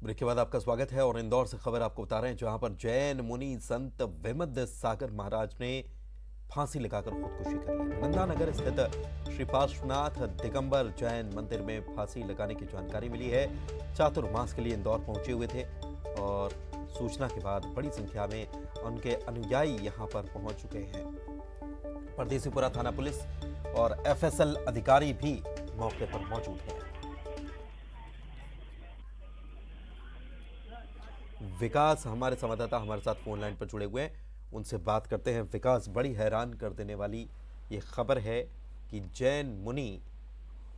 Break के बाद आपका स्वागत है और इंदौर से खबर आपको बता रहे हैं जहां पर जैन मुनि संत विमद सागर महाराज ने फांसी लगाकर खुदकुशी कर ली। नंदानगर स्थित श्री पार्श्वनाथ दिगंबर जैन मंदिर में फांसी लगाने की जानकारी मिली है। चातुर्मास के लिए इंदौर पहुंचे हुए थे और सूचना के बाद बड़ी संख्या में उनके अनुयायी यहां पर पहुंच चुके हैं। परदेसीपुरा थाना पुलिस और एफएसएल अधिकारी भी मौके पर मौजूद हैं। विकास हमारे संवाददाता हमारे साथ फोन लाइन पर जुड़े हुए हैं, उनसे बात करते हैं। विकास, बड़ी हैरान कर देने वाली ये खबर है कि जैन मुनि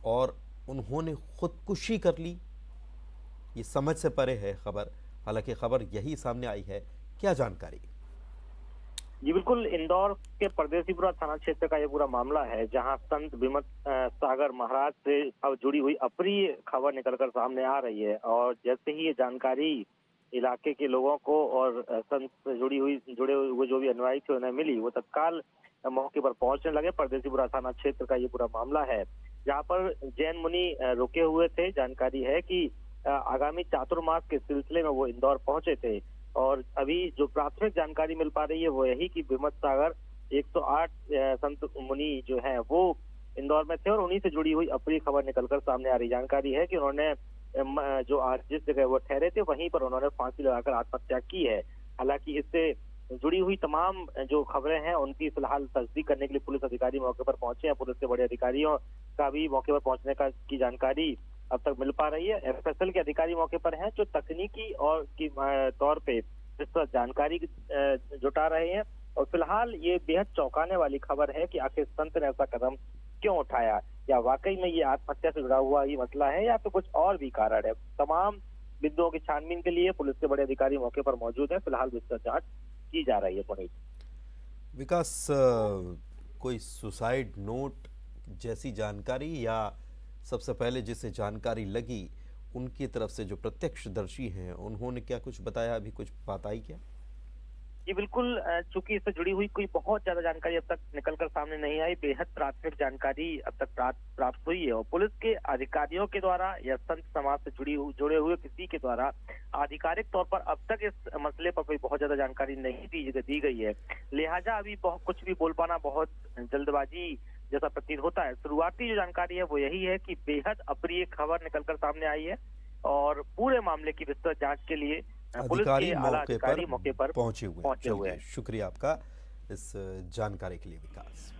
और उन्होंने खुदकुशी कर ली। ये समझ से परे है खबर, हालांकि खबर यही सामने आई है। क्या जानकारी? जी बिल्कुल, इंदौर के परदेसीपुरा थाना क्षेत्र का ये पूरा मामला है, जहां संत विमत सागर महाराज से अब जुड़ी हुई अप्रिय खबर निकलकर सामने आ रही है। और जैसे ही ये जानकारी इलाके के लोगों को और संत से जुड़े हुए जो भी अनुयायी थे उन्हें मिली, वो तत्काल मौके पर पहुंचने लगे। परदेसीपुरा थाना क्षेत्र का ये पूरा मामला है, जहाँ पर जैन मुनि रुके हुए थे। जानकारी है कि आगामी चातुर्मास के सिलसिले में वो इंदौर पहुंचे थे। और अभी जो प्राथमिक जानकारी मिल पा रही है वो यही कि विमत सागर 108 संत मुनि जो हैं वो इंदौर में थे और उन्हीं से जुड़ी हुई अप्रिय खबर निकलकर सामने आ रही। जानकारी है कि उन्होंने जो आज जिस जगह वो ठहरे थे वहीं पर उन्होंने फांसी लगाकर आत्महत्या की है। हालांकि इससे जुड़ी हुई तमाम जो खबरें हैं उनकी फिलहाल तस्दीक करने के लिए पुलिस अधिकारी मौके पर पहुंचे हैं। पुलिस के बड़े अधिकारियों का भी मौके पर पहुंचने की जानकारी अब तक मिल पा रही है। एफएसएल के अधिकारी मौके पर हैं, जो तकनीकी और की तौर पे इस पर जानकारी जुटा रहे हैं। और फिलहाल ये बेहद चौंकाने वाली खबर है कि आखिर संत ने ऐसा कदम क्यों उठाया, या वाकई में ये आत्महत्या से जुड़ा हुआ ही मसला है या फिर कुछ और भी कारण है। तमाम बिंदुओं की छानबीन के लिए पुलिस के बड़े अधिकारी मौके पर मौजूद है। फिलहाल विस्तृत जांच की जा रही है। पुनीत, विकास, कोई सुसाइड नोट जैसी जानकारी, या सबसे पहले जिसे जानकारी लगी उनकी तरफ से जो प्रत्यक्षदर्शी हैं उन्होंने क्या कुछ बताया? अभी कुछ बात आई क्या? जी बिल्कुल, चूंकि इससे जुड़ी हुई कोई बहुत ज्यादा जानकारी अब तक निकलकर सामने नहीं आई। बेहद प्राथमिक जानकारी अब तक प्राप्त हुई है और पुलिस के अधिकारियों के द्वारा या संत समाज से जुड़े हुए किसी के द्वारा आधिकारिक तौर पर अब तक इस मसले पर कोई बहुत ज्यादा जानकारी नहीं दी गई है। लिहाजा अभी कुछ भी बोल पाना बहुत जल्दबाजी जैसा प्रतीत होता है। शुरुआती जो जानकारी है वो यही है कि बेहद अप्रिय खबर निकलकर सामने आई है और पूरे मामले की विस्तृत जांच के लिए पुलिस के आला अधिकारी मौके पर पहुंचे हुए हैं। शुक्रिया आपका इस जानकारी के लिए विकास।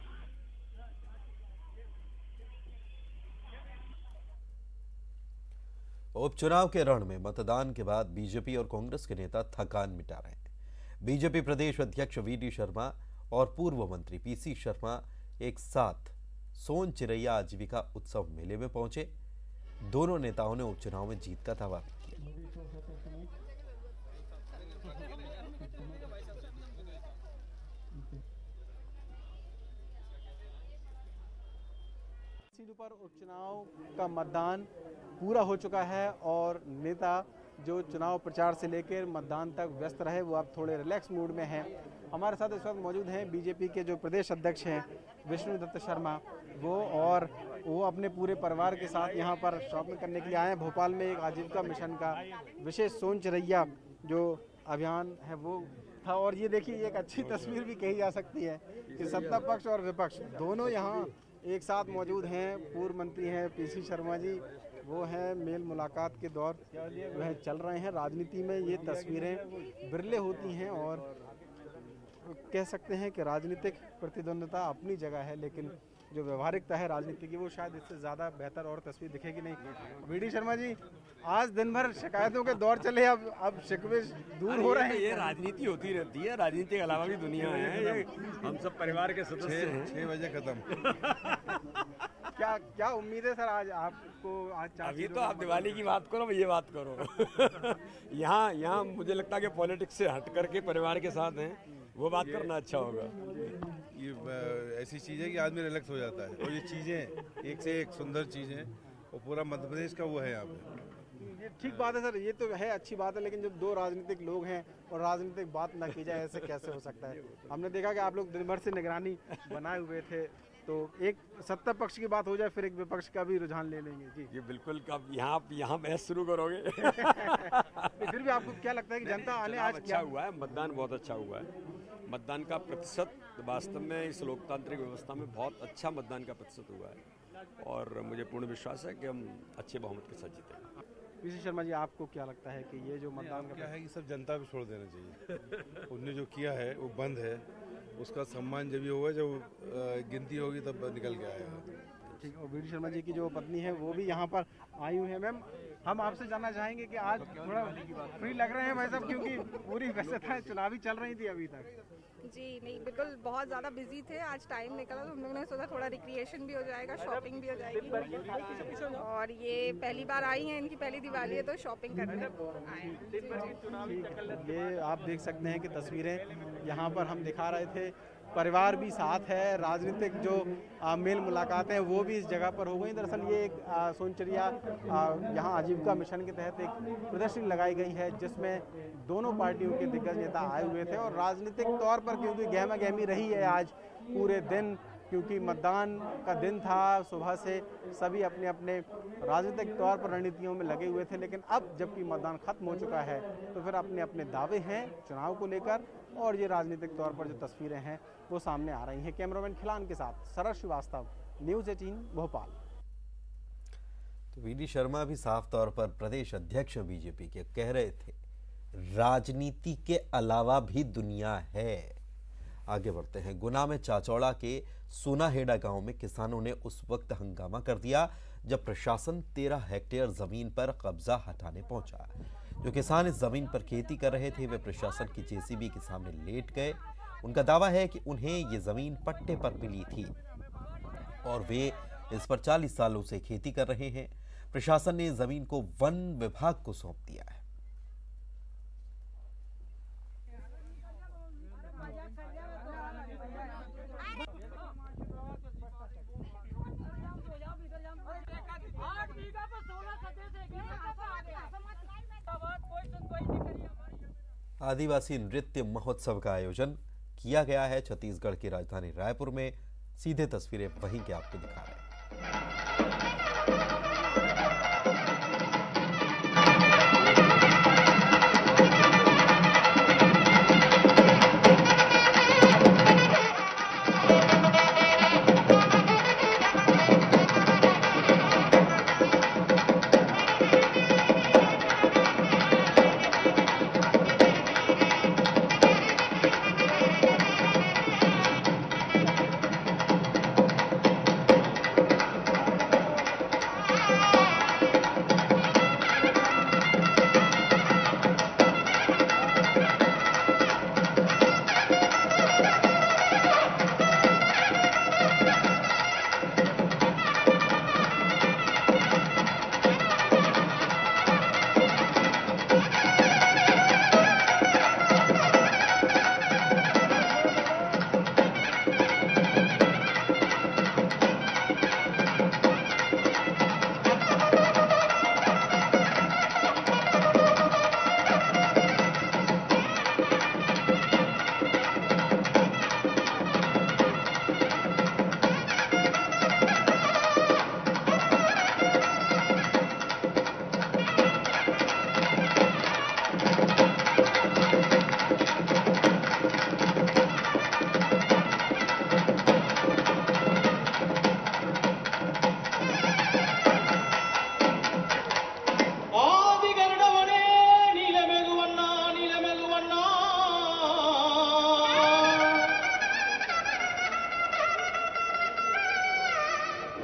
उपचुनाव के रण में मतदान के बाद बीजेपी और कांग्रेस के नेता थकान मिटा रहे हैं। बीजेपी प्रदेश अध्यक्ष वीडी शर्मा और पूर्व मंत्री पीसी शर्मा एक साथ सोन चिरैया आजीविका उत्सव मेले में पहुंचे। दोनों नेताओं ने उपचुनाव में जीत का दावा किया। सीटों पर उपचुनाव का मतदान पूरा हो चुका है और नेता जो चुनाव प्रचार से लेकर मतदान तक व्यस्त रहे वो अब थोड़े रिलैक्स मूड में हैं। हमारे साथ इस वक्त मौजूद हैं बीजेपी के जो प्रदेश अध्यक्ष हैं विष्णुदत्त शर्मा, वो अपने पूरे परिवार के साथ यहाँ पर शॉपिंग करने के लिए आए हैं। भोपाल में एक आजीविका मिशन का विशेष सोन चिरैया जो अभियान है वो था। और ये देखिए एक अच्छी तस्वीर भी कही जा सकती है कि सत्ता पक्ष और विपक्ष दोनों यहाँ एक साथ मौजूद हैं। पूर्व मंत्री हैं पीसी शर्मा जी, वो हैं मेल मुलाकात के दौर जो है चल रहे हैं। राजनीति में ये तस्वीरें बिरले होती हैं और कह सकते हैं कि राजनीतिक प्रतिद्वंद्विता अपनी जगह है, लेकिन जो व्यवहारिकता है राजनीति की वो शायद इससे ज़्यादा बेहतर और तस्वीर दिखेगी नहीं। वीडी शर्मा जी, आज दिन भर शिकायतों के दौर चले, अब शिकवे दूर हो रहे हैं। ये राजनीति होती रहती है, राजनीति के अलावा भी दुनिया है। ये हम सब परिवार के सदस्य हैं। 6 बजे खत्म। क्या उम्मीद है सर आज आपको? आज अभी तो आप दिवाली की बात करो, ये बात करो। यहाँ मुझे लगता है कि पॉलिटिक्स से हट करके परिवार के साथ हैं, वो बात करना अच्छा होगा। ये ऐसी चीज़ है कि आदमी रिलैक्स हो जाता है और ये चीज़ें एक से एक सुंदर चीज़ें और पूरा मध्य प्रदेश का वो है यहाँ पे। ये ठीक बात है सर, ये तो है अच्छी बात है, लेकिन जब दो राजनीतिक लोग हैं और राजनीतिक बात ना की जाए ऐसे कैसे हो सकता है? हमने देखा कि आप लोग दिन भर से निगरानी बनाए हुए थे, तो एक सत्ता पक्ष की बात हो जाए, फिर एक विपक्ष का भी रुझान ले लेंगे जी। ये बिल्कुल कब यहाँ बहस शुरू करोगे। तो फिर भी आपको क्या लगता है कि जनता आने चुनाव आज अच्छा क्या हुआ है, मतदान बहुत अच्छा हुआ है। मतदान का प्रतिशत वास्तव में इस लोकतांत्रिक व्यवस्था में बहुत अच्छा मतदान का प्रतिशत हुआ है और मुझे पूर्ण विश्वास है कि हम अच्छे बहुमत के साथ जीतेंगे। पीसी शर्मा जी, आपको क्या लगता है कि ये जो मतदान क्या का है कि सब जनता पे छोड़ देना चाहिए। उनने जो किया है वो बंद है, उसका सम्मान जब ये होगा, जब गिनती होगी तब निकल के आएगा। ठीक, और बीडी शर्मा जी की जो पत्नी है वो भी यहाँ पर आई हुई है। मैम, हम आपसे जानना चाहेंगे कि आज थोड़ा फ्री लग रहे हैं भाई साहब, क्योंकि पूरी व्यस्तता चुनावी चल रही थी अभी तक। जी नहीं, बिल्कुल बहुत ज़्यादा बिजी थे, आज टाइम निकला तो हम लोगों ने सोचा थोड़ा रिक्रिएशन भी हो जाएगा, शॉपिंग भी हो जाएगी। और ये पहली बार आई हैं, इनकी पहली दिवाली है तो शॉपिंग करने आए हैं। ये आप देख सकते हैं कि तस्वीरें यहाँ पर हम दिखा रहे थे, परिवार भी साथ है, राजनीतिक जो मेल मुलाकातें हैं वो भी इस जगह पर हो गई। दरअसल ये एक सोनचरिया यहाँ आजीविका मिशन के तहत एक प्रदर्शनी लगाई गई है जिसमें दोनों पार्टियों के दिग्गज नेता आए हुए थे और राजनीतिक तौर पर क्योंकि गहमा गहमी रही है आज पूरे दिन, क्योंकि मतदान का दिन था, सुबह से सभी अपने अपने राजनीतिक तौर पर रणनीतियों में लगे हुए थे, लेकिन अब जबकि मतदान खत्म हो चुका है तो फिर अपने अपने दावे हैं चुनाव को लेकर और ये राजनीतिक तौर पर जो तस्वीरें हैं वो सामने आ रही हैं। कैमरामैन खिलान के साथ सरल श्रीवास्तव, न्यूज़ 18 भोपाल। तो वीडी शर्मा भी साफ तौर पर प्रदेश अध्यक्ष बीजेपी के कह रहे थे राजनीति के अलावा भी दुनिया है। आगे बढ़ते हैं। गुना में चाचौड़ा के सोनाहेड़ा गांव में किसानों ने उस वक्त हंगामा कर दिया जब प्रशासन 13 हेक्टेयर जमीन पर कब्जा हटाने पहुंचा। जो किसान इस जमीन पर खेती कर रहे थे वे प्रशासन की जेसीबी के सामने लेट गए। उनका दावा है कि उन्हें ये जमीन पट्टे पर मिली थी और वे इस पर 40 सालों से खेती कर रहे हैं। प्रशासन ने जमीन को वन विभाग को सौंप दिया है। आदिवासी नृत्य महोत्सव का आयोजन किया गया है छत्तीसगढ़ की राजधानी रायपुर में। सीधे तस्वीरें वहीं के आपको दिखा रहे हैं।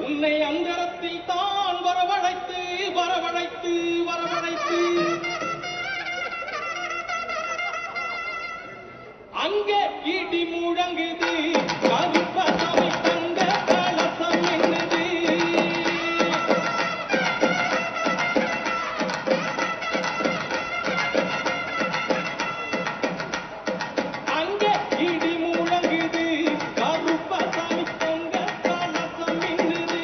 உன்னை அந்தரத்தில் தான் வரவழைத்து வரவழைத்து வரவழைத்து அங்கே இடி முழங்குது கருப்பசாமி தங்க கலசம் என்னது அங்கே இடி முழங்குது கருப்பசாமி தங்க கலசம் என்னது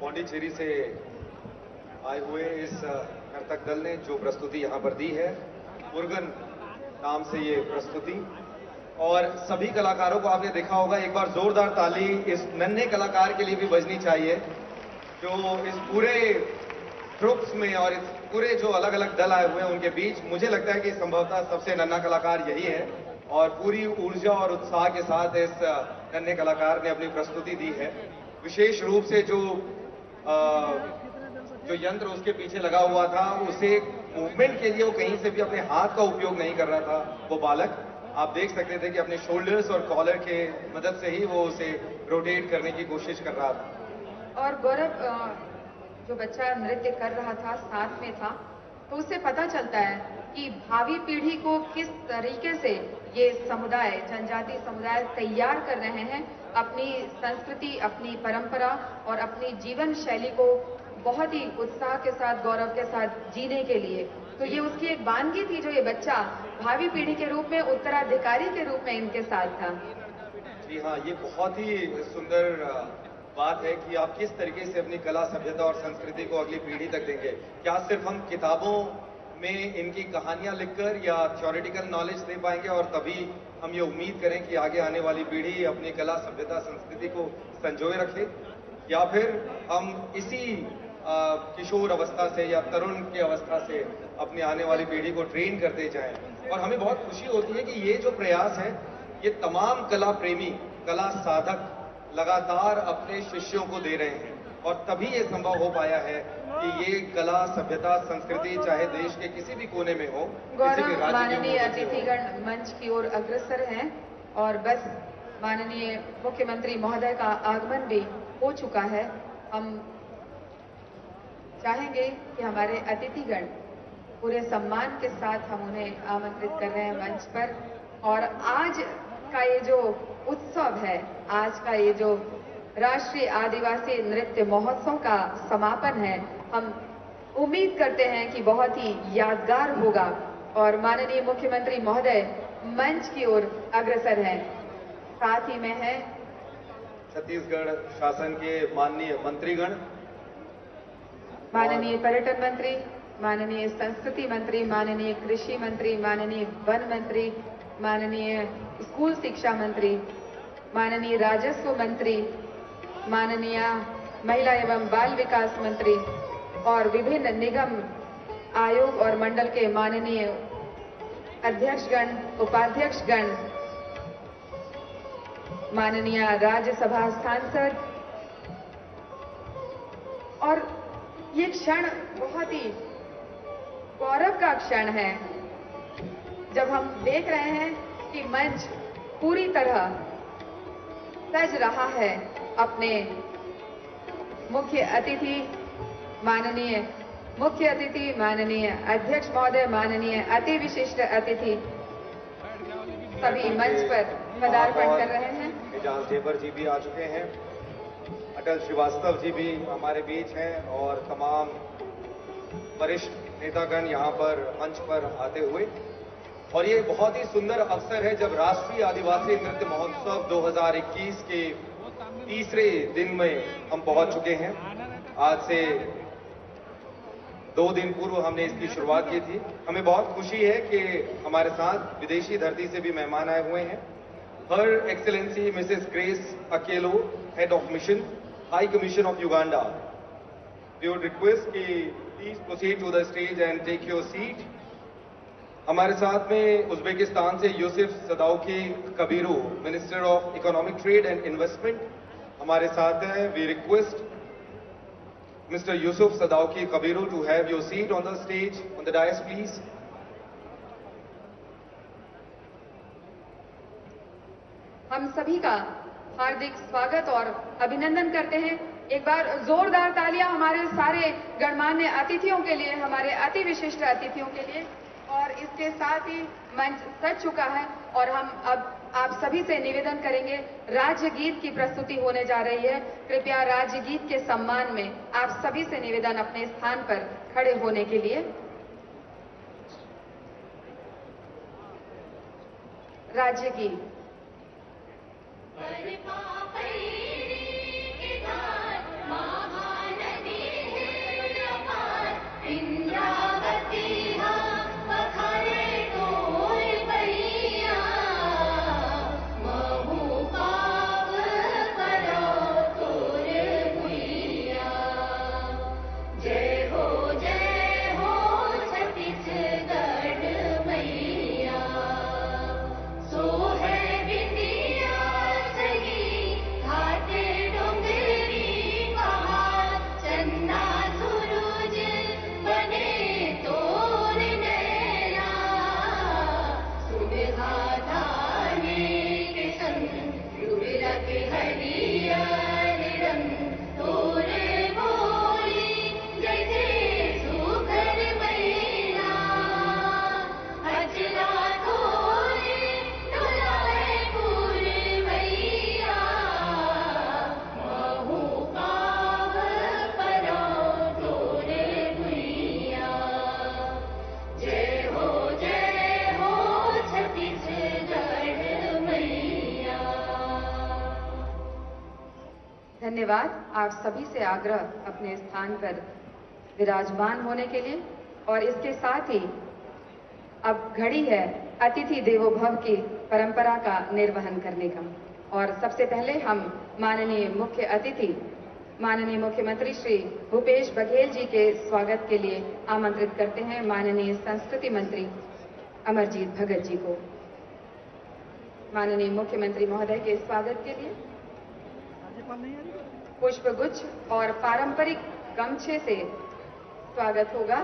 पौंडीचेरी से आए हुए इस नर्तक दल ने जो प्रस्तुति यहाँ पर दी है, मुर्गन नाम से ये प्रस्तुति, और सभी कलाकारों को आपने देखा होगा। एक बार जोरदार ताली इस नन्हे कलाकार के लिए भी बजनी चाहिए, जो इस पूरे ग्रुप्स में और इस पूरे जो अलग अलग दल आए हुए हैं उनके बीच मुझे लगता है कि संभवतः सबसे नन्हा कलाकार यही है, और पूरी ऊर्जा और उत्साह के साथ इस नन्हे कलाकार ने अपनी प्रस्तुति दी है। विशेष रूप से जो यंत्र उसके पीछे लगा हुआ था, उसे मूवमेंट के लिए वो कहीं से भी अपने हाथ का उपयोग नहीं कर रहा था। वो बालक, आप देख सकते थे कि अपने शोल्डर्स और कॉलर के मदद से ही वो उसे रोटेट करने की कोशिश कर रहा था। और गौरव, जो बच्चा नृत्य कर रहा था साथ में था, तो उससे पता चलता है कि भावी पीढ़ी को किस तरीके से ये समुदाय, जनजाति समुदाय तैयार कर रहे हैं अपनी संस्कृति, अपनी परंपरा और अपनी जीवन शैली को बहुत ही उत्साह के साथ, गौरव के साथ जीने के लिए। तो ये उसकी एक वानगी थी जो ये बच्चा भावी पीढ़ी के रूप में, उत्तराधिकारी के रूप में इनके साथ था। जी हाँ, ये बहुत ही सुंदर बात है कि आप किस तरीके से अपनी कला, सभ्यता और संस्कृति को अगली पीढ़ी तक देंगे। क्या सिर्फ हम किताबों में इनकी कहानियां लिखकर या थ्योरेटिकल नॉलेज दे पाएंगे और तभी हम ये उम्मीद करें कि आगे आने वाली पीढ़ी अपनी कला, सभ्यता, संस्कृति को संजोए रखे, या फिर हम इसी किशोर अवस्था से या तरुण की अवस्था से अपनी आने वाली पीढ़ी को ट्रेन करते जाएं। और हमें बहुत खुशी होती है कि ये जो प्रयास है, ये तमाम कला प्रेमी, कला साधक लगातार अपने शिष्यों को दे रहे हैं, और तभी ये संभव हो पाया है कि ये कला, सभ्यता, संस्कृति चाहे देश के किसी भी कोने में हो, किसी भी राज्य माननीय अतिथिगण मंच की ओर अग्रसर हैं, और बस माननीय मुख्यमंत्री महोदय का आगमन भी हो चुका है। हम चाहेंगे कि हमारे अतिथिगण पूरे सम्मान के साथ हम उन्हें आमंत्रित कर रहे हैं मंच पर। और आज का ये जो उत्सव है, आज का ये जो राष्ट्रीय आदिवासी नृत्य महोत्सव का समापन है, हम उम्मीद करते हैं कि बहुत ही यादगार होगा। और माननीय मुख्यमंत्री महोदय मंच की ओर अग्रसर हैं। साथ ही में है छत्तीसगढ़ शासन के माननीय मंत्रीगण, माननीय पर्यटन मंत्री, माननीय संस्कृति मंत्री, माननीय कृषि मंत्री, माननीय वन मंत्री, माननीय स्कूल शिक्षा मंत्री, माननीय राजस्व मंत्री, माननीय महिला एवं बाल विकास मंत्री और विभिन्न निगम, आयोग और मंडल के माननीय अध्यक्षगण, उपाध्यक्षगण, माननीय राज्यसभा सांसद। और ये क्षण बहुत ही गौरव का क्षण है जब हम देख रहे हैं कि मंच पूरी तरह सज रहा है अपने मुख्य अतिथि, माननीय अध्यक्ष महोदय, माननीय अति विशिष्ट अतिथि सभी मंच पर पदार्पण कर रहे हैं। एजाज ढेबर जी भी आ चुके हैं, अटल श्रीवास्तव जी भी हमारे बीच हैं, और तमाम वरिष्ठ नेतागण यहाँ पर मंच पर आते हुए। और ये बहुत ही सुंदर अवसर है जब राष्ट्रीय आदिवासी नृत्य महोत्सव 2021 के तीसरे दिन में हम पहुंच चुके हैं। आज से 2 दिन पूर्व हमने इसकी शुरुआत की थी। हमें बहुत खुशी है कि हमारे साथ विदेशी धरती से भी मेहमान आए हुए हैं। Her excellency Mrs Grace Akello, head of mission, high commission of Uganda. We would request कि please proceed to the stage and take your seat. हमारे साथ में उज्बेकिस्तान से Yusuf Sadauki Kabiru, minister of economic trade and investment हमारे साथ हैं। We request mister Yusuf Sadauki Kabiru to have your seat on the stage, on the dais please. हम सभी का हार्दिक स्वागत और अभिनंदन करते हैं। एक बार जोरदार तालियां हमारे सारे गणमान्य अतिथियों के लिए, हमारे अति विशिष्ट अतिथियों के लिए। और इसके साथ ही मंच सज चुका है और हम अब आप सभी से निवेदन करेंगे, राज्य गीत की प्रस्तुति होने जा रही है। कृपया राज्य गीत के सम्मान में आप सभी से निवेदन अपने स्थान पर खड़े होने के लिए। राज्य गीत। महान बाद आप सभी से आग्रह अपने स्थान पर विराजमान होने के लिए, और इसके साथ ही अब घड़ी है अतिथि देवो भव की परंपरा का निर्वहन करने का। और सबसे पहले हम माननीय मुख्य अतिथि माननीय मुख्यमंत्री श्री भूपेश बघेल जी के स्वागत के लिए आमंत्रित करते हैं माननीय संस्कृति मंत्री अमरजीत भगत जी को। माननीय मुख्यमंत्री महोदय के स्वागत के लिए पुष्पगुच्छ और पारंपरिक गमछे से स्वागत होगा।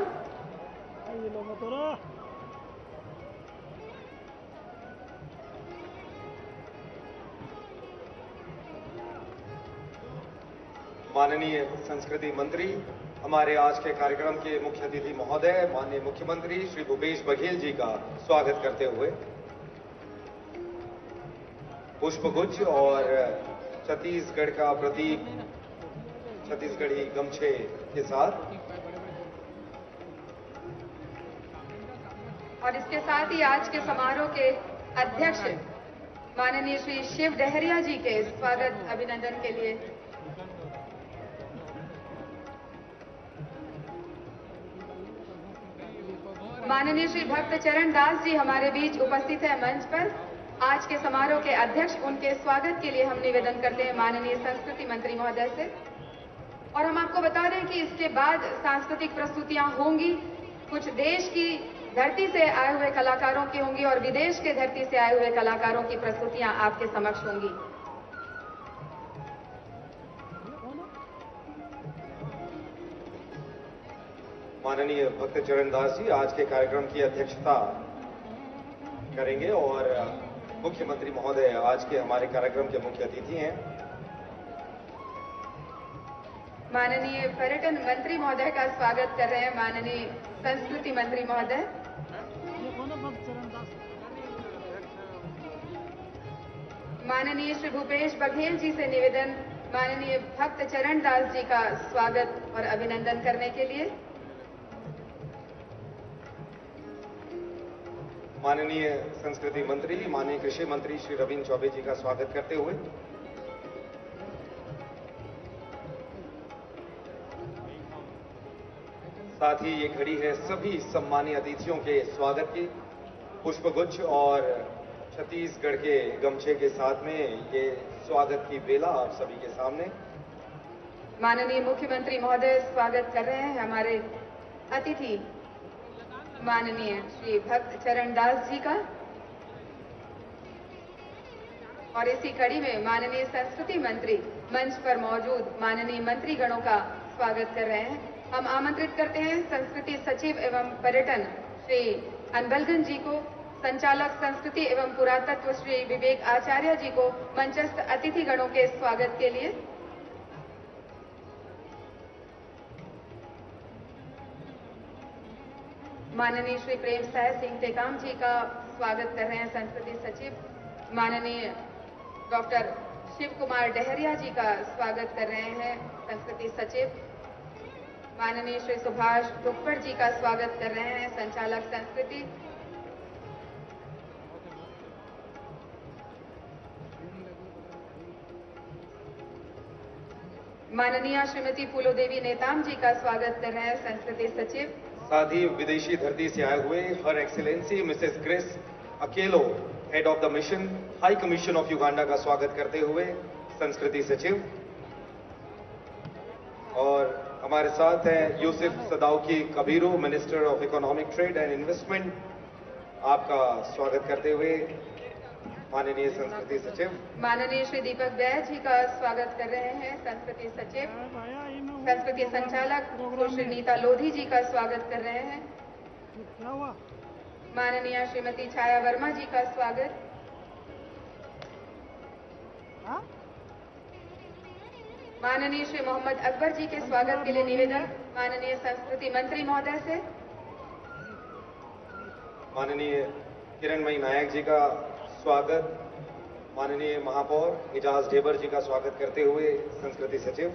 माननीय संस्कृति मंत्री, हमारे आज के कार्यक्रम के मुख्य अतिथि महोदय माननीय मुख्यमंत्री श्री भूपेश बघेल जी का स्वागत करते हुए पुष्पगुच्छ और छत्तीसगढ़ का प्रतीक छत्तीसगढ़ी गमछे के साथ, और इसके साथ ही आज के समारोह के अध्यक्ष माननीय श्री शिव डहरिया जी के स्वागत अभिनंदन के लिए माननीय श्री भक्त चरण दास जी हमारे बीच उपस्थित है मंच पर। आज के समारोह के अध्यक्ष, उनके स्वागत के लिए हम निवेदन करते हैं माननीय संस्कृति मंत्री महोदय से। और हम आपको बता दें कि इसके बाद सांस्कृतिक प्रस्तुतियां होंगी, कुछ देश की धरती से आए हुए कलाकारों की होंगी और विदेश के धरती से आए हुए कलाकारों की प्रस्तुतियां आपके समक्ष होंगी। माननीय भक्त चरण दास जी आज के कार्यक्रम की अध्यक्षता करेंगे और मुख्यमंत्री महोदय आज के हमारे कार्यक्रम के मुख्य अतिथि हैं। माननीय पर्यटन मंत्री महोदय का स्वागत कर रहे हैं माननीय संस्कृति मंत्री महोदय। माननीय श्री भूपेश बघेल जी से निवेदन माननीय भक्त चरण दास जी का स्वागत और अभिनंदन करने के लिए। माननीय संस्कृति मंत्री माननीय कृषि मंत्री श्री रविंद्र चौबे जी का स्वागत करते हुए साथ ही ये घड़ी है सभी सम्मानित अतिथियों के स्वागत की। पुष्पगुच्छ और छत्तीसगढ़ के गमछे के साथ में ये स्वागत की बेला आप सभी के सामने। माननीय मुख्यमंत्री महोदय स्वागत कर रहे हैं हमारे अतिथि माननीय श्री भक्त चरण दास जी का। और इसी कड़ी में माननीय संस्कृति मंत्री मंच पर मौजूद माननीय मंत्री गणों का स्वागत कर रहे हैं। हम आमंत्रित करते हैं संस्कृति सचिव एवं पर्यटन श्री अनबलगन जी को, संचालक संस्कृति एवं पुरातत्व श्री विवेक आचार्य जी को मंचस्थ अतिथि गणों के स्वागत के लिए। माननीय श्री प्रेम साय सिंह टेकाम जी का स्वागत कर रहे हैं संस्कृति सचिव। माननीय डॉक्टर शिव कुमार डहरिया जी का स्वागत कर रहे हैं संस्कृति सचिव। माननीय श्री सुभाष दुक्कड़ जी का स्वागत कर रहे हैं संचालक संस्कृति। माननीय श्रीमती फूलो देवी नेताम जी का स्वागत कर रहे हैं संस्कृति सचिव। साथ ही विदेशी धरती से आए हुए हर excellency Mrs Grace Akello head of the mission high commission of Uganda का स्वागत करते हुए संस्कृति सचिव। और हमारे साथ हैं Yusuf Sadauki Kabiru minister of economic trade and investment, आपका स्वागत करते हुए माननीय संस्कृति सचिव। माननीय श्री दीपक बैज जी का स्वागत कर रहे हैं संस्कृति सचिव। संस्कृति संचालक श्री नीता लोधी जी का स्वागत कर रहे हैं। माननीय श्रीमती छाया वर्मा जी का स्वागत। माननीय श्री मोहम्मद अकबर जी के स्वागत के लिए निवेदन माननीय संस्कृति मंत्री महोदय से। माननीय किरणमयी नायक जी का स्वागत, माननीय महापौर एजाज ढेबर जी का स्वागत करते हुए संस्कृति सचिव।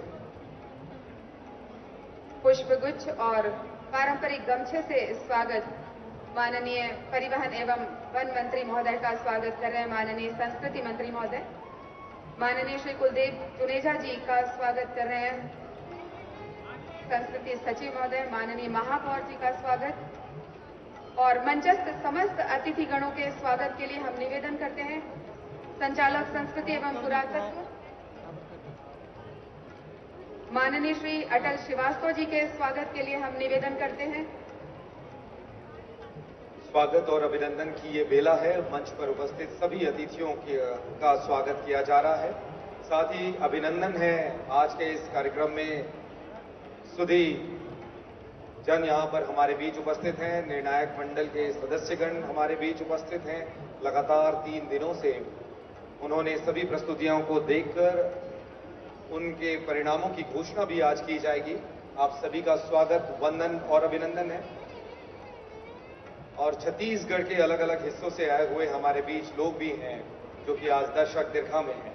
पुष्पगुच्छ और पारंपरिक गमछे से स्वागत माननीय परिवहन एवं वन मंत्री महोदय का स्वागत कर रहे हैं माननीय संस्कृति मंत्री महोदय। माननीय श्री कुलदीप जुनेजा जी का स्वागत कर रहे हैं। संस्कृति सचिव महोदय माननीय महापौर जी का स्वागत और मंचस्थ समस्त अतिथिगणों के स्वागत के लिए हम निवेदन करते हैं संचालक संस्कृति एवं पुरातत्व माननीय श्री अटल श्रीवास्तव जी के स्वागत के लिए हम निवेदन करते हैं। स्वागत और अभिनंदन की ये बेला है। मंच पर उपस्थित सभी अतिथियों का स्वागत किया जा रहा है। साथ ही अभिनंदन है आज के इस कार्यक्रम में सुधी जन यहाँ पर हमारे बीच उपस्थित हैं। निर्णायक मंडल के सदस्यगण हमारे बीच उपस्थित हैं। लगातार 3 दिनों से उन्होंने सभी प्रस्तुतियों को देखकर उनके परिणामों की घोषणा भी आज की जाएगी। आप सभी का स्वागत, वंदन और अभिनंदन है। और छत्तीसगढ़ के अलग अलग हिस्सों से आए हुए हमारे बीच लोग भी हैं जो कि आज दर्शक दीर्घा में हैं।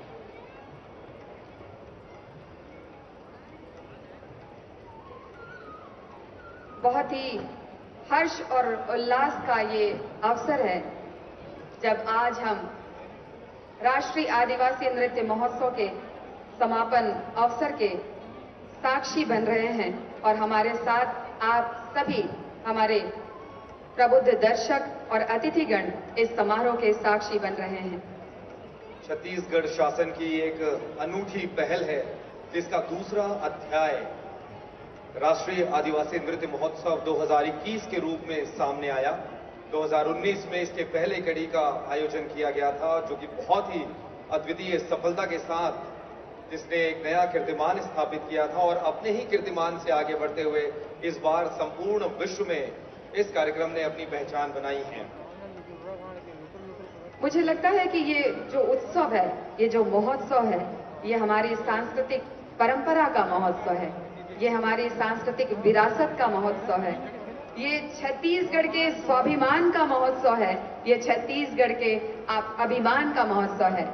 बहुत ही हर्ष और उल्लास का ये अवसर है जब आज हम राष्ट्रीय आदिवासी नृत्य महोत्सव के समापन अवसर के साक्षी बन रहे हैं और हमारे साथ आप सभी हमारे प्रबुद्ध दर्शक और अतिथिगण इस समारोह के साक्षी बन रहे हैं। छत्तीसगढ़ शासन की एक अनूठी पहल है जिसका दूसरा अध्याय राष्ट्रीय आदिवासी नृत्य महोत्सव 2021 के रूप में सामने आया। 2019 में इसके पहले कड़ी का आयोजन किया गया था जो कि बहुत ही अद्वितीय सफलता के साथ जिसने एक नया कीर्तिमान स्थापित किया था और अपने ही कीर्तिमान से आगे बढ़ते हुए इस बार संपूर्ण विश्व में इस कार्यक्रम ने अपनी पहचान बनाई है। मुझे लगता है कि ये जो उत्सव है, ये जो महोत्सव है, ये हमारी सांस्कृतिक परंपरा का महोत्सव है, ये हमारी सांस्कृतिक विरासत का महोत्सव है, ये छत्तीसगढ़ के स्वाभिमान का महोत्सव है, ये छत्तीसगढ़ के अभिमान का महोत्सव है।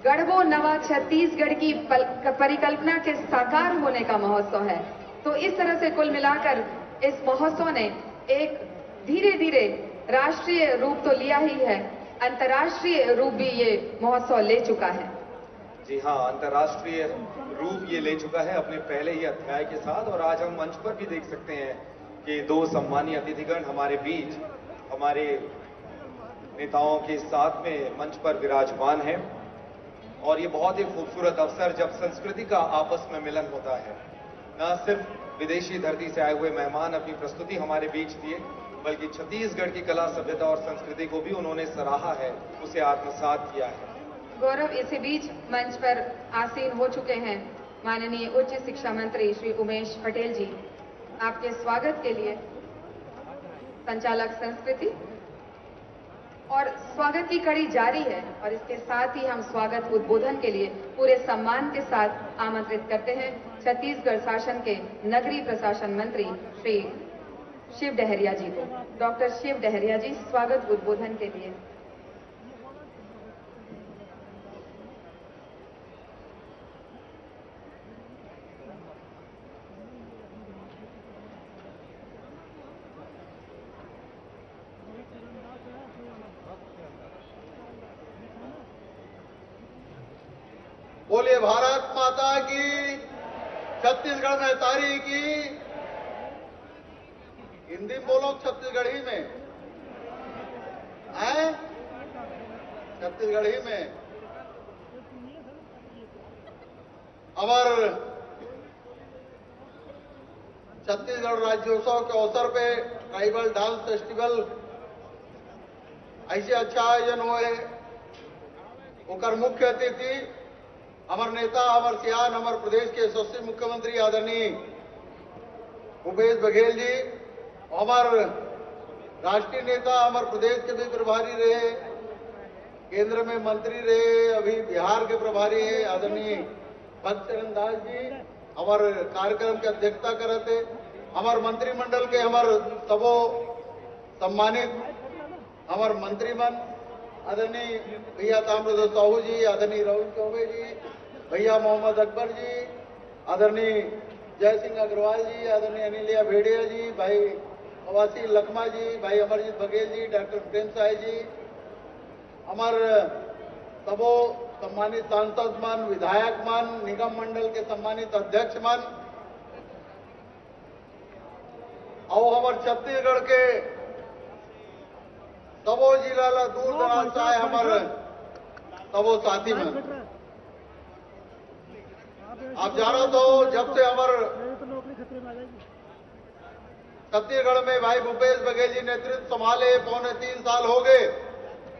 गढ़बो नवा छत्तीसगढ़ की परिकल्पना के साकार होने का महोत्सव है। तो इस तरह से कुल मिलाकर इस महोत्सव ने एक धीरे धीरे राष्ट्रीय रूप तो लिया ही है, अंतर्राष्ट्रीय रूप भी ये महोत्सव ले चुका है। जी हाँ, अंतर्राष्ट्रीय रूप ये ले चुका है अपने पहले ही अध्याय के साथ। और आज हम मंच पर भी देख सकते हैं कि 2 सम्मानीय अतिथिगण हमारे बीच हमारे नेताओं के साथ में मंच पर विराजमान है। और ये बहुत ही खूबसूरत अवसर जब संस्कृति का आपस में मिलन होता है। न सिर्फ विदेशी धरती से आए हुए मेहमान अपनी प्रस्तुति हमारे बीच दिए, बल्कि छत्तीसगढ़ की कला, सभ्यता और संस्कृति को भी उन्होंने सराहा है, उसे आत्मसात किया है। गौरव, इसी बीच मंच पर आसीन हो चुके हैं माननीय उच्च शिक्षा मंत्री श्री उमेश पटेल जी। आपके स्वागत के लिए संचालक संस्कृति और स्वागत की कड़ी जारी है और इसके साथ ही हम स्वागत उद्बोधन के लिए पूरे सम्मान के साथ आमंत्रित करते हैं छत्तीसगढ़ शासन के नगरीय प्रशासन मंत्री श्री शिव डहरिया जी को। डॉक्टर शिव डहरिया जी स्वागत उद्बोधन के लिए। बोलिए भारत माता की, छत्तीसगढ़ में तारी की। हिंदी बोलो छत्तीसगढ़ी में, आए छत्तीसगढ़ी में। अमर छत्तीसगढ़ राज्योत्सव के अवसर पे ट्राइबल डांस फेस्टिवल ऐसे अच्छा आयोजन हुए। उनका मुख्य अतिथि हमार नेता, हमार सियान, हमारे प्रदेश के यशस्वी मुख्यमंत्री आदरणीय भूपेश बघेल जी, हमारे राष्ट्रीय नेता, हमारे प्रदेश के भी प्रभारी रहे, केंद्र में मंत्री रहे, अभी बिहार के प्रभारी है आदरणीय भक्तचरण दास जी, हमारे कार्यक्रम की अध्यक्षता करते। हमारे मंत्रिमंडल के हमारे सबो सम्मानित हमारे मंत्रीमंडल आदरणीय भैया ताम्रध्वज साहू जी, आदरणीय राहुल चौबे जी, भैया मोहम्मद अकबर जी, आदरणीय जय सिंह अग्रवाल जी, आदरणीय अनिलिया भेड़िया जी, भाई अवासी लखमा जी, भाई अमरजीत बघेल जी, डॉक्टर प्रेम साय जी, हमारे सबो सम्मानित सांसद मन, विधायक मन, निगम मंडल के सम्मानित अध्यक्ष मन और हमारे छत्तीसगढ़ के सबो जिला ला दूर दराज से आए हमारे सबो साथी मन। आप जानो तो जब से हमारे छत्तीसगढ़ में भाई भूपेश बघेल जी नेतृत्व संभाले 3.25 साल हो गए।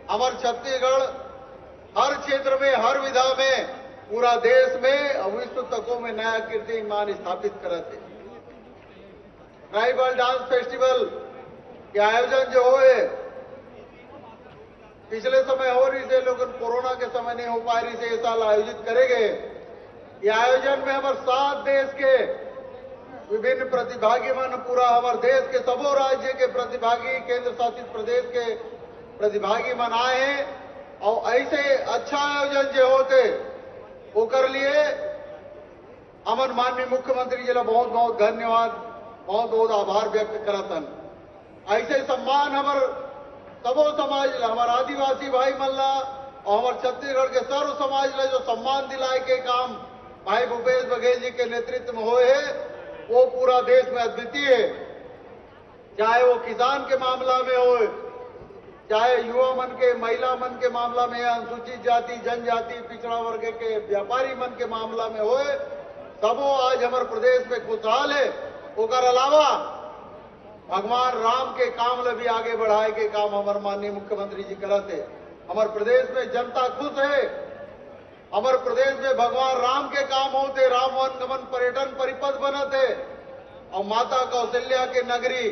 हमारे छत्तीसगढ़ हर क्षेत्र में, हर विधा में, पूरा देश में और विश्व तकों में नया कीर्तिमान स्थापित करते। ट्राइबल डांस फेस्टिवल के आयोजन जो हुए पिछले समय हो रही थे, लेकिन कोरोना के समय नहीं हो पा रही से, इस साल आयोजित करेंगे। ये आयोजन में हमारे 7 देश के विभिन्न प्रतिभागी मन, पूरा हमारे देश के सबों राज्य के प्रतिभागी, केंद्र शासित प्रदेश के प्रतिभागी मन आए हैं। और ऐसे अच्छा आयोजन जो होते वो कर लिए हमारे माननीय मुख्यमंत्री जी का बहुत बहुत धन्यवाद, बहुत बहुत आभार व्यक्त करतन। ऐसे सम्मान हमारे सबो समाज, हमारे आदिवासी भाई मल्ला और हमारे छत्तीसगढ़ के सर्व समाज ला जो सम्मान दिलाए के काम भाई भूपेश बघेल जी के नेतृत्व में हुए है, वो पूरा देश में अद्वितीय है। चाहे वो किसान के मामला में हो, चाहे युवा मन के, महिला मन के मामला में, अनुसूचित जाति, जनजाति, पिछड़ा वर्ग के व्यापारी मन के मामला में होए, सबो आज हमारे प्रदेश में खुशहाल है। ओकर अलावा भगवान राम के काम ला भी आगे बढ़ाए के काम हमारे माननीय मुख्यमंत्री जी करते। हमारे प्रदेश में जनता खुश है। हमारे प्रदेश में भगवान राम के काम होते, राम वन गमन पर्यटन परिपथ बनते और माता कौशल्या के नगरी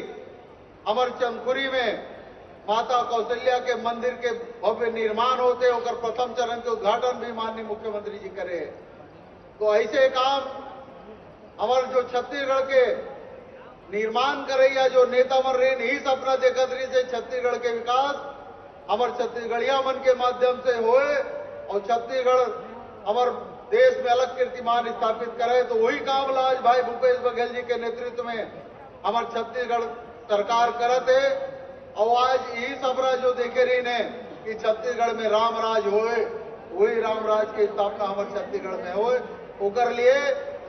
हमारे चंदखुरी में माता कौशल्या के मंदिर के भव्य निर्माण होते, और प्रथम चरण के उद्घाटन भी माननीय मुख्यमंत्री जी करे। तो ऐसे काम हमारे जो छत्तीसगढ़ के निर्माण करे या जो नेता मन रेन ही सपना देखत रही से छत्तीसगढ़ के विकास हमारे छत्तीसगढ़िया मन के माध्यम से होए और छत्तीसगढ़ हमारे देश में अलग कीर्तिमान स्थापित करे। तो वही काम आज भाई भूपेश बघेल जी के नेतृत्व में हमारे छत्तीसगढ़ सरकार करते। और आज यही सपना जो देखे रही ने कि छत्तीसगढ़ में राम राज होए, वही राम राज की स्थापना हमारे छत्तीसगढ़ में होए। ओकर लिए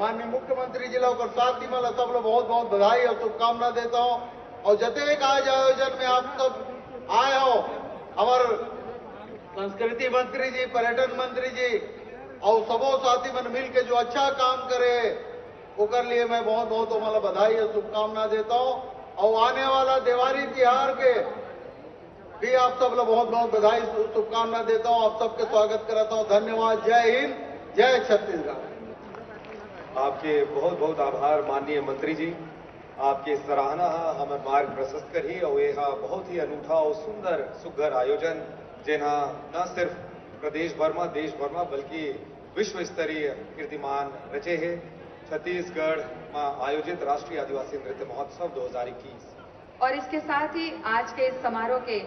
माननीय मुख्यमंत्री जी और साथी मला सब लोग बहुत बहुत बधाई और शुभकामना देता हूँ। और जते आज आयोजन में आप सब आए हो, हमारे संस्कृति मंत्री जी, पर्यटन मंत्री जी और सबो साथी मन मिल के जो अच्छा काम करे, ओकर लिए मैं बहुत बहुत मला बधाई और शुभकामना देता हूँ। और आने वाला दिवाली त्योहार के भी आप सब लोग बहुत बहुत बधाई शुभकामना देता हूँ। आप सबके स्वागत करता हूँ। धन्यवाद। जय हिंद, जय छत्तीसगढ़। आपके बहुत बहुत आभार माननीय मंत्री जी। आपके सराहना हमारे मार्ग प्रशस्त करी और यह बहुत ही अनूठा और सुंदर सुघर आयोजन जेना न सिर्फ प्रदेश भर में, देश भर में, बल्कि विश्व स्तरीय कीर्तिमान रचे है। छत्तीसगढ़ में आयोजित राष्ट्रीय आदिवासी नृत्य महोत्सव 2021। और इसके साथ ही आज के इस समारोह के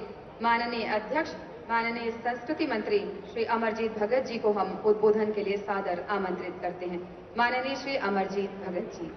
माननीय अध्यक्ष, माननीय संस्कृति मंत्री श्री अमरजीत भगत जी को हम उद्बोधन के लिए सादर आमंत्रित करते हैं। माननीय श्री अमरजीत भगत जी।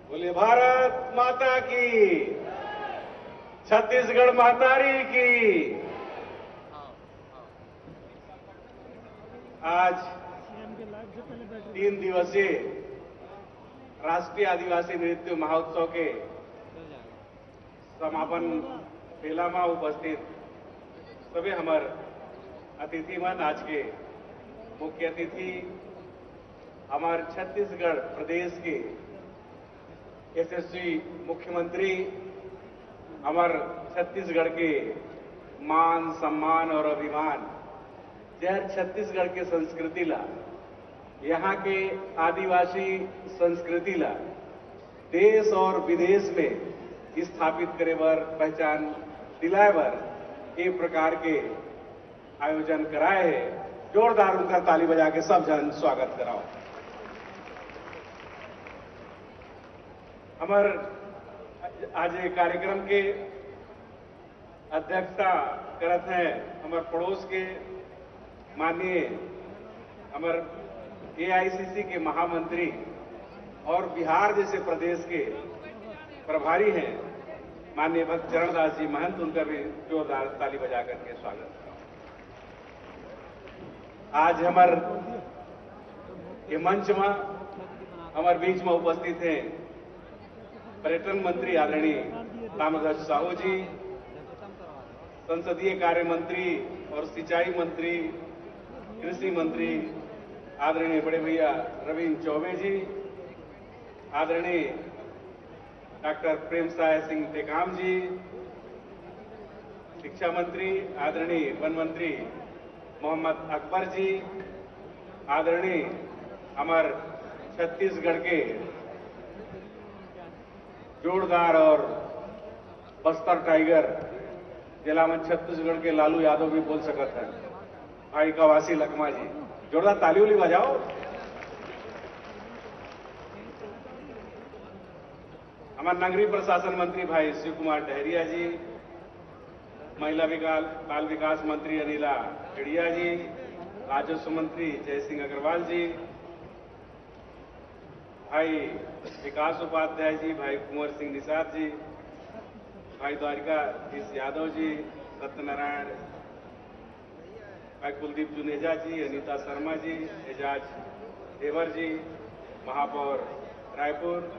बोले भारत माता की, छत्तीसगढ़ महतारी की। आज 3 दिवसीय राष्ट्रीय आदिवासी नृत्य महोत्सव के समापन मेला में उपस्थित सभी हमारे अतिथि मन, आज के मुख्य अतिथि हमारे छत्तीसगढ़ प्रदेश के यशस्वी मुख्यमंत्री, हमारे छत्तीसगढ़ के मान सम्मान और अभिमान, जहर छत्तीसगढ़ के संस्कृति ला, यहाँ के आदिवासी संस्कृति ला देश और विदेश में स्थापित करे बर, पहचान दिलाए बर ये प्रकार के आयोजन कराए है, जोरदार उनका ताली बजा के सब जन स्वागत कराओ। हमार आज ये कार्यक्रम के अध्यक्षता करत हैं हमार पड़ोस के माननीय हमार एआईसीसी के महामंत्री और बिहार जैसे प्रदेश के प्रभारी हैं माननीय भक्त चरणदास जी महंत, उनका भी जोरदार ताली बजा करके स्वागत करो। आज हमार ये मंच में हमारे बीच में उपस्थित हैं पर्यटन मंत्री आदरणीय ताम्रध्वज साहू जी, संसदीय कार्य मंत्री और सिंचाई मंत्री, कृषि मंत्री आदरणीय बड़े भैया रविंद्र चौबे जी, आदरणीय डॉक्टर प्रेम साय सिंह टेकाम जी, शिक्षा मंत्री आदरणीय वन मंत्री मोहम्मद अकबर जी, आदरणीय हमार छत्तीसगढ़ के जोरदार और बस्तर टाइगर जिला में छत्तीसगढ़ के लालू यादव भी बोल सकते हैं, भाई कवासी लकमा जी, जोरदार ताली उली बजाओ। हमारे नगरीय प्रशासन मंत्री भाई शिव कुमार डहरिया जी, महिला बाल विकास मंत्री अनिला खेड़िया जी, राजस्व मंत्री जय सिंह अग्रवाल जी, भाई विकास उपाध्याय जी, भाई कुंवर सिंह निषाद जी, भाई द्वारिकाधीश यादव जी, सत्यनारायण, भाई कुलदीप जुनेजा जी, अनीता शर्मा जी, एजाज देवर जी, महापौर रायपुर,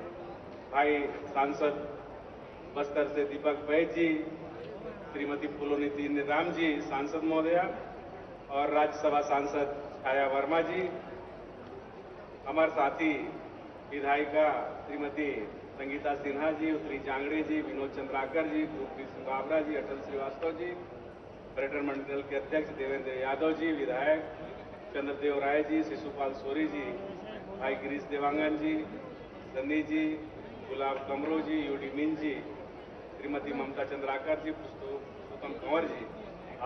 भाई सांसद बस्तर से दीपक बैद जी, श्रीमती फूलोनीति निराम जी सांसद महोदया और राज्यसभा सांसद छाया वर्मा जी, हमारे साथी विधायिका श्रीमती संगीता सिन्हा जी, उत्तरी जांगड़े जी, विनोद चंद्राकर जी, गुरप्रीत सिंह बाबरा जी, अटल श्रीवास्तव जी, पर्यटन मंडल के अध्यक्ष देवेंद्र यादव जी, विधायक चंद्रदेव राय जी, शिशुपाल सोरी जी, भाई गिरीश देवांगन जी, सन्नी जी, गुलाब कमरो जी, यूडी मीन जी, श्रीमती ममता चंद्राकर जी, पुष्पोत्तम कंवर जी,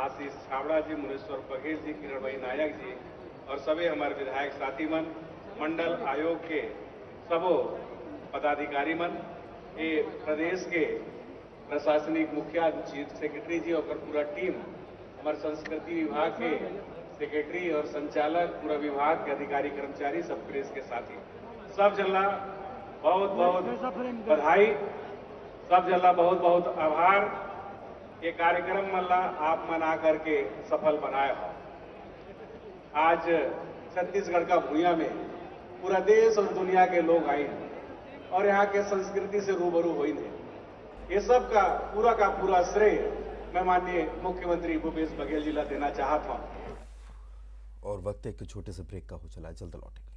आशीष छाबड़ा जी, मुनेश्वर बघेल जी, किरण भाई नायक जी और सभी हमारे विधायक साथी मन, मंडल आयोग के सबो पदाधिकारी मन, ये प्रदेश के प्रशासनिक मुखिया चीफ सेक्रेटरी जी और पूरा टीम, हमारे संस्कृति विभाग के सेक्रेटरी और संचालक, पूरा विभाग के अधिकारी कर्मचारी, सब प्रेस के साथी, सब जल्ला बहुत बहुत बधाई, सब जल्ला बहुत बहुत आभार। ये कार्यक्रम मल्ला आप मना करके सफल बनाए हो। आज छत्तीसगढ़ का भूया में पूरा देश और दुनिया के लोग आए हैं और यहाँ के संस्कृति से रूबरू हुई नहीं। ये सब का पूरा श्रेय मैं माननीय मुख्यमंत्री भूपेश बघेल जी ला देना चाहता हूँ। और वक्त एक छोटे से ब्रेक का हो चला है, जल्द लौटेंगे।